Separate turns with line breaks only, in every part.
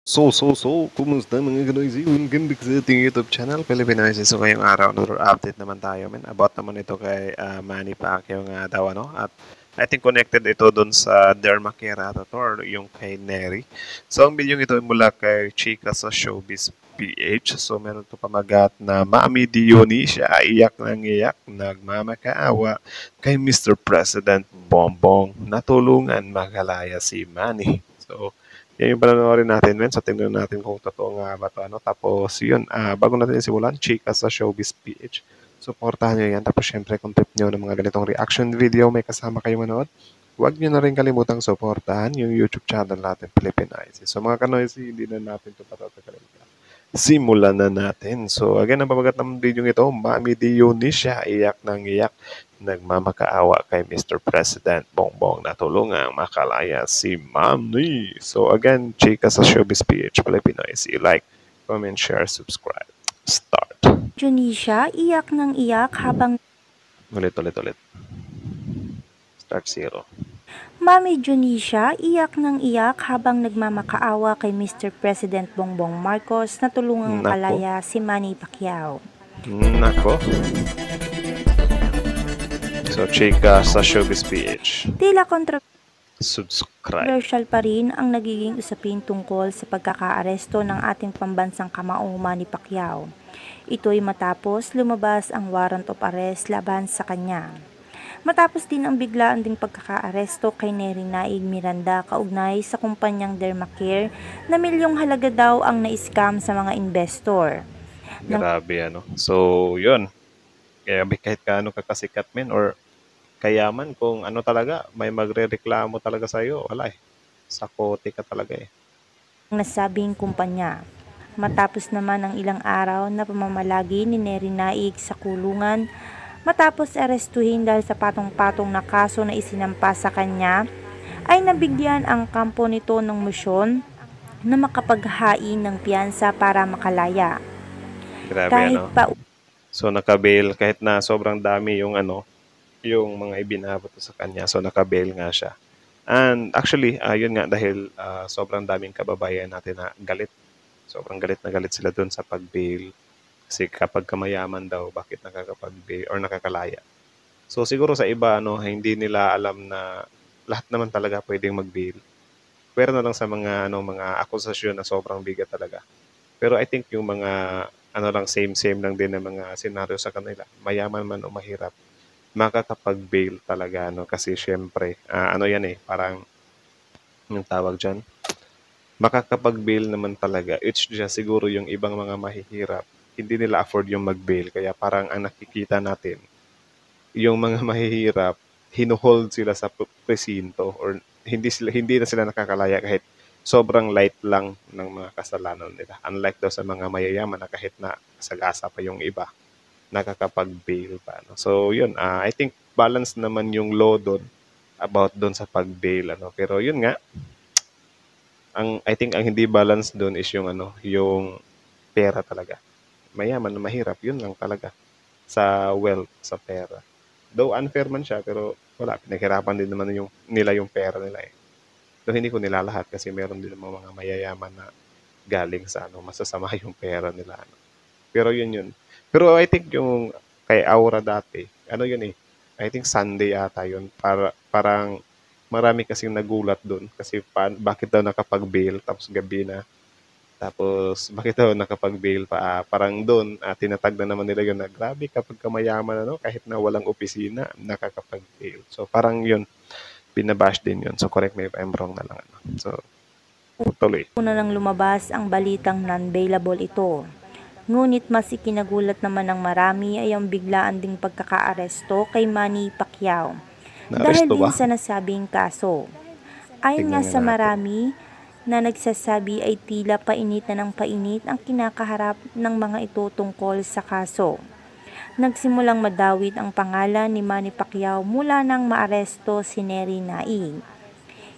Kumusta mga kanoisy? Welcome back sa ating YouTube channel, Pilipinas. So ngayong araw, another update naman tayo, men. About naman ito kay Manny Pacquiao nga daw, ano? At I think connected ito dun sa Dermacara or yung kay Neri. So ang bilyong ito ay mula kay Chika sa Showbiz PH. So meron ito pamagat na Mami Dionisia, iyak ng iyak, nagmamakaawa kay Mr. President Bongbong, natulungan makalaya si Manny. So yan yung panonoorin natin, men. So, tingnan natin kung totoo nga ba ito. Ano? Tapos, yun, bago natin simulan, chika sa Showbiz PH. Supportahan nyo yan. Tapos, syempre, kung trip nyo ng mga ganitong reaction video, may kasama kayo manood. Huwag nyo na rin kalimutang supportahan yung YouTube channel natin, Philippine. So, mga kanoisy, hindi na natin ito patatagalin pa. Simulan na natin. So, again, ang pamagat ng video ito, Mami Dionisia, iyak ng iyak, nagmamakaawa kay Mr. President Bongbong na tulungang makalaya si Mami. So, again, chika sa Showbiz PH Pilipinas. I-like, comment, share, subscribe. Start.
Junisha iyak ng iyak habang
Ulit. Start zero.
Mami Junisha iyak ng iyak habang nagmamakaawa kay Mr. President Bongbong Marcos na tulungang
Nako.
makalaya si Manny Pacquiao.
Nako. So, chika sa Showbiz PH.
Tila
Subscribe.
controversial pa rin ang nagiging usapin tungkol sa pagkakaaresto ng ating pambansang kamao Manny Pacquiao. Ito'y matapos lumabas ang warrant of arrest laban sa kanya. Matapos din ang biglaan ding pagkakaaresto kay Neri Naig Miranda kaugnay sa kumpanyang Dermacare na milyong halaga daw ang na-scam sa mga investor.
Grabe, ano. So, yun. Kaya kahit kaano ka kasikat, men, or kayaman, kung ano talaga, may magrereklamo talaga sa'yo, wala eh. Sakote ka talaga eh.
Ang nasabing kumpanya. Matapos naman ang ilang araw na pamamalagi ni Neri Naig sa kulungan, matapos arestuhin dahil sa patong-patong na kaso na isinampa sa kanya, ay nabigyan ang kampo nito ng motion na makapaghain ng piyansa para makalaya.
Grabe,
Kahit
ano.
pa
So, nakabail, kahit na sobrang dami yung ano, yung mga ibinabot sa kanya. So, nakabail nga siya. And actually, yun nga, dahil sobrang daming kababayan natin na galit. Sobrang galit na galit sila dun sa pag-bail. Kasi kapag kamayaman daw, bakit nakakapag-bail or nakakalaya? So siguro sa iba, ano, hindi nila alam na lahat naman talaga pwedeng mag-bail. Pero na lang sa mga ano, mga akusasyon na sobrang bigat talaga. Pero I think yung mga ano lang, same lang din ng mga senaryo sa kanila. Mayaman man o mahirap, makakapag-bail talaga, no? Kasi syempre, ano yan eh, parang yung tawag dyan, makakapag-bail naman talaga. It's just siguro yung ibang mga mahihirap, hindi nila afford yung mag-bail. Kaya parang ang nakikita natin, yung mga mahihirap, hinuhold sila sa presinto or hindi na sila nakakalaya kahit sobrang light lang ng mga kasalanan nila. Unlike daw sa mga mayayaman na kahit na sagasa pa yung iba, nakakapag-bail pa. No? So yun, I think balance naman yung law doon about doon sa pag-bail. Ano? Pero yun nga, I think ang hindi balance doon is yung ano, yung pera talaga. Mayaman na mahirap, yun lang talaga sa wealth, sa pera. Though unfair man siya, pero wala, pinaghirapan din naman nila yung pera nila eh. So hindi ko nilalahat kasi meron din mga mayayaman na galing sa ano, masasama yung pera nila. Ano. Pero yun. Pero I think yung kay Aura dati, ano yun eh, I think Sunday ata yun. Parang marami kasing nagulat doon kasi bakit daw nakapag-bail tapos gabi na. Tapos, bakit daw nakapag-bail pa? Parang doon, tinatag na naman nila yun na grabe kapag kamayaman, ano, kahit na walang opisina, nakakapag-bail. So, parang yun, binabash din yun. So, correct me if I'm wrong na lang. Ano. So, tuloy.
una nang lumabas ang balitang non-bailable ito. Ngunit mas ikinagulat naman ng marami ay ang biglaan ding pagkakaaresto kay Manny Pacquiao dahil
Naaresto
din
ba?
sa nasabing kaso. Ayon nga
Tignan nga
sa
natin.
marami na nagsasabi ay tila painit na ng painit ang kinakaharap ng mga ito tungkol sa kaso. Nagsimulang madawit ang pangalan ni Manny Pacquiao mula nang maaresto si Neri Naig.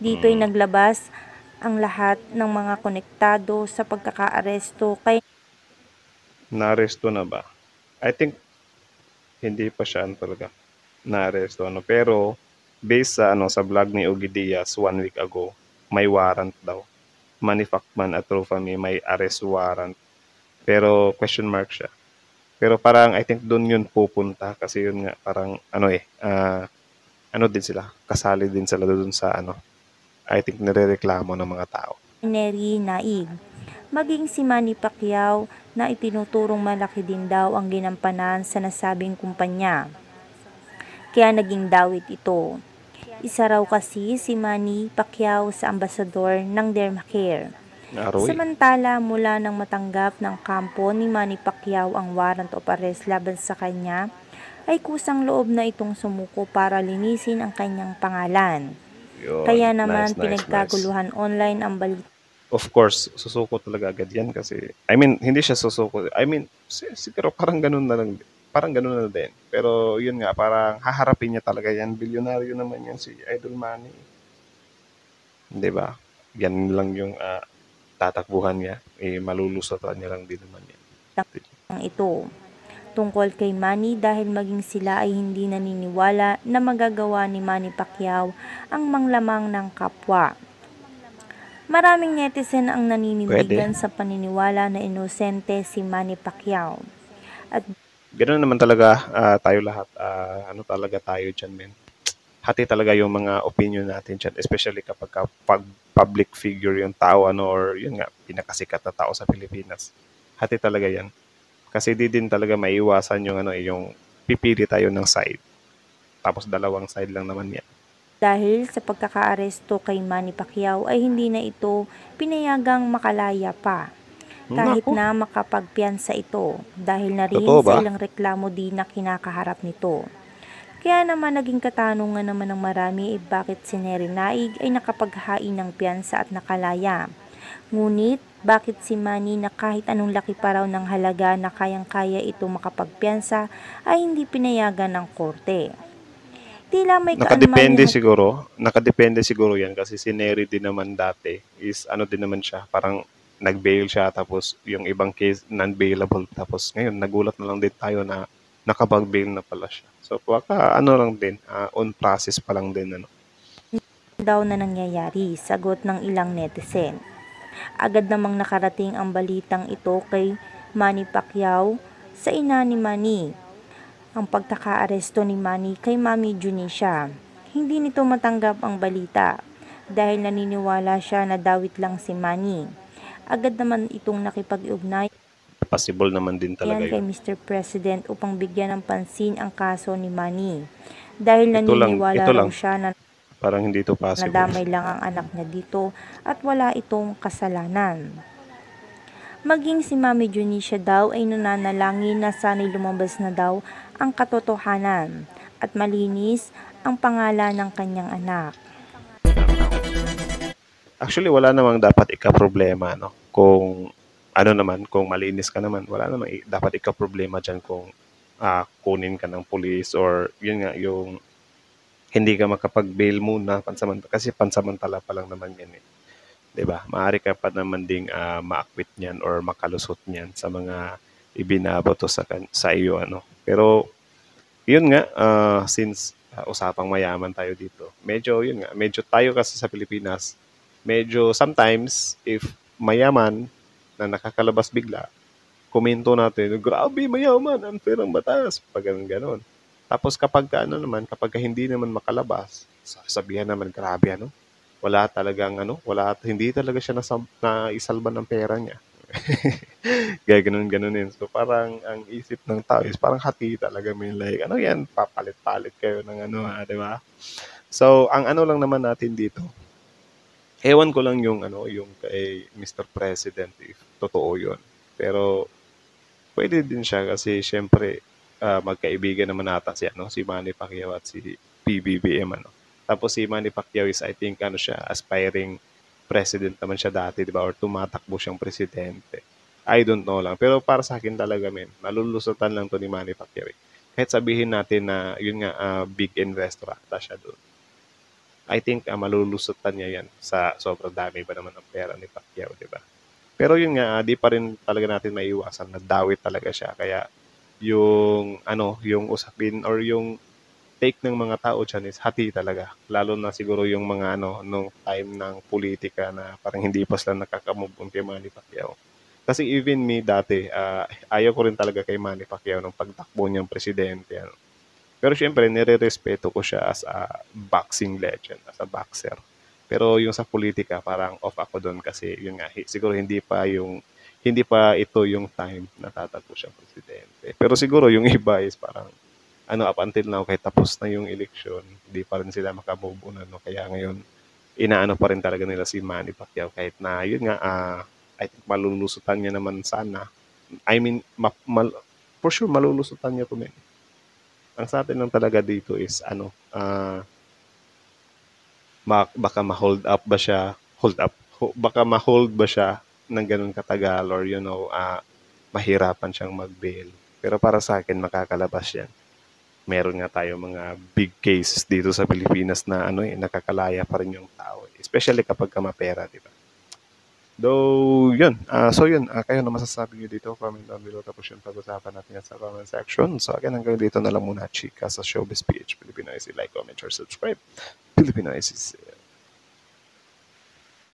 Dito'y
Hmm,
naglabas ang lahat ng mga konektado sa pagkakaaresto kay
naaresto na ba? I think, hindi pa siya ano talaga naaresto. Ano. Pero, based sa, ano, sa vlog ni Ogie Diaz 1 week ago, may warrant daw. Manny Pacman at Rufami may arrest warrant. Pero question mark siya. Pero parang I think doon yun pupunta kasi yun nga parang ano din sila, kasali din sila doon sa I think nirereklamo ng mga tao.
Neri Naig. Maging si Manny Pacquiao na itinuturong malaki din daw ang ginampanan sa nasabing kumpanya. Kaya naging dawit ito. Isa raw kasi si Manny Pacquiao sa ambasador ng Dermacare.
Aroy.
Samantala, mula nang matanggap ng kampo ni Manny Pacquiao ang warrant of arrest laban sa kanya, ay kusang loob na itong sumuko para linisin ang kanyang pangalan. Kaya
Yun.
naman
Nice.
pinagkaguluhan online ang balita.
Of course, susuko talaga agad yan kasi, I mean, hindi siya susuko. I mean, siguro parang ganun na lang. Parang ganun na din. Pero yun nga, parang haharapin niya talaga yan. Bilyonaryo naman yan si Idol Manny. Di ba? Yan lang yung tatakbuhan niya. Malulusotan niya lang din naman yan.
Ito tungkol kay Manny dahil maging sila ay hindi naniniwala na magagawa ni Manny Pacquiao ang manglamang ng kapwa. Maraming netizen ang naninindigan
Pwede.
sa paniniwala na inosente si Manny Pacquiao. At
Ganoon naman talaga tayo lahat. Ano talaga tayo dyan, men. Hati talaga yung mga opinion natin dyan. Especially kapag pag public figure yung tao, or yun nga, pinakasikat na tao sa Pilipinas. Hati talaga yan. Kasi di din talaga maiiwasan yung yung pipili tayo ng side. Tapos dalawang side lang naman yan.
dahil sa pagkakaaresto kay Manny Pacquiao ay hindi na ito pinayagang makalaya pa. Kahit
Nako,
na makapagpiyansa ito dahil na rin
totoo
sa
ba?
ilang reklamo din na kinakaharap nito. Kaya naman naging katanungan naman ng marami bakit si Neri Naig ay nakapaghain ng piyansa at nakalaya. Ngunit bakit si Manny na kahit anong laki pa raw ng halaga na kayang-kaya ito makapagpiyansa ay hindi pinayagan ng korte. Tila may
Nakadepende
kaanomalihang
siguro. Nakadepende siguro yan kasi si Neri din naman dati is din naman siya. Parang nag-bail siya tapos yung ibang case non-bailable. Tapos ngayon nagulat na lang din tayo na nakapag-bail na pala siya. So baka lang din, on process pa lang din
daw na nangyayari, sagot ng ilang netizen. Agad namang nakarating ang balitang ito kay Manny Pacquiao sa ina ni Manny. Ang pagkakaaresto ni Manny kay Mami Junisha. Hindi nito matanggap ang balita dahil naniniwala siya na dawit lang si Manny. Agad naman itong nakipag-ugnayan
Possible naman din talaga
kay
yun.
Mr. President upang bigyan ng pansin ang kaso ni Manny dahil
Ito
naniniwala raw
lang,
siya na
parang hindi to possible.
nadamay lang ang anak niya dito at wala itong kasalanan. Maging si Mami Junisha daw ay nananalangin na sana'y lumabas na daw ang katotohanan at malinis ang pangalan ng kanyang anak.
Actually, wala namang dapat ika-problema, no? Kung kung malinis ka naman, wala namang dapat ika-problema dyan kung kunin ka ng police or yun nga, yung hindi ka makapag-bail muna kasi pansamantala pa lang naman yan eh. 'Di ba? Maaari ka pa naman ding maakwit niyan or makalusot niyan sa mga ibinabato sa iyo Pero yun nga, since usapang mayaman tayo dito, medyo tayo kasi sa Pilipinas, medyo sometimes if mayaman na nakakalabas bigla, komento natin, grabe mayaman, unfair ang batas, pag ganun. Tapos kapag hindi naman makalabas, sasabihan naman, grabe hindi talaga siya naisalba ng pera niya. Kaya ganun-ganunin. So parang ang isip ng tao is parang hati talaga, may like, ano yan, papalit-palit kayo ng di ba? So ang lang naman natin dito, ewan ko lang yung kay Mr. President if totoo yun. Pero pwede din siya kasi syempre magkaibigan naman ata si Manny Pacquiao at si PBBM Tapos si Manny Pacquiao is I think siya, aspiring president naman siya dati, di ba? Or tumatakbo siyang presidente. I don't know lang. Pero para sa akin talaga, malulusutan lang to ni Manny Pacquiao. Kahit sabihin natin na yun nga, big investor ata siya doon. I think malulusutan niya yan sa sobrang dami ba naman ng pera ni Pacquiao, di ba? Pero yun nga, di pa rin talaga natin maiiwasan na dawit talaga siya. Kaya yung usapin or yung take ng mga tao dyan is hati talaga. Lalo na siguro yung mga nung time ng politika na parang hindi pa sila nakaka-move on kay Manny Pacquiao. Kasi even me dati, ayaw ko rin talaga kay Manny Pacquiao nung pagtakbo niyang presidente. Pero syempre, nire-respeto ko siya as a boxing legend, as a boxer. Pero yung sa politika, parang off ako doon kasi yun nga, siguro hindi pa ito yung time na tatakbo siyang presidente. Pero siguro yung iba is parang up until now, kahit tapos na yung eleksyon, hindi pa rin sila makamove on. Kaya ngayon, inaano pa rin talaga nila si Manny Pacquiao kahit na yun nga, I think malulusutan niya naman sana. I mean, for sure malulusutan niya to, men. Ang sa atin lang talaga dito is baka ma-hold up ba siya, baka ma-hold ba siya ng ganun katagal or mahirapan siyang mag-bail. Pero para sa akin, makakalabas yan. Meron nga tayo mga big cases dito sa Pilipinas na nakakalaya pa rin yung tao. Especially kapag mapera, di ba? Though, yun. Kayo na masasabi nyo dito. Comment down below. Tapos yun, pag-usapan natin yan sa comment section. So, again, hanggang dito na lang muna, chika, sa Showbiz PH Filipino IC. Like, comment, or subscribe. Filipino IC.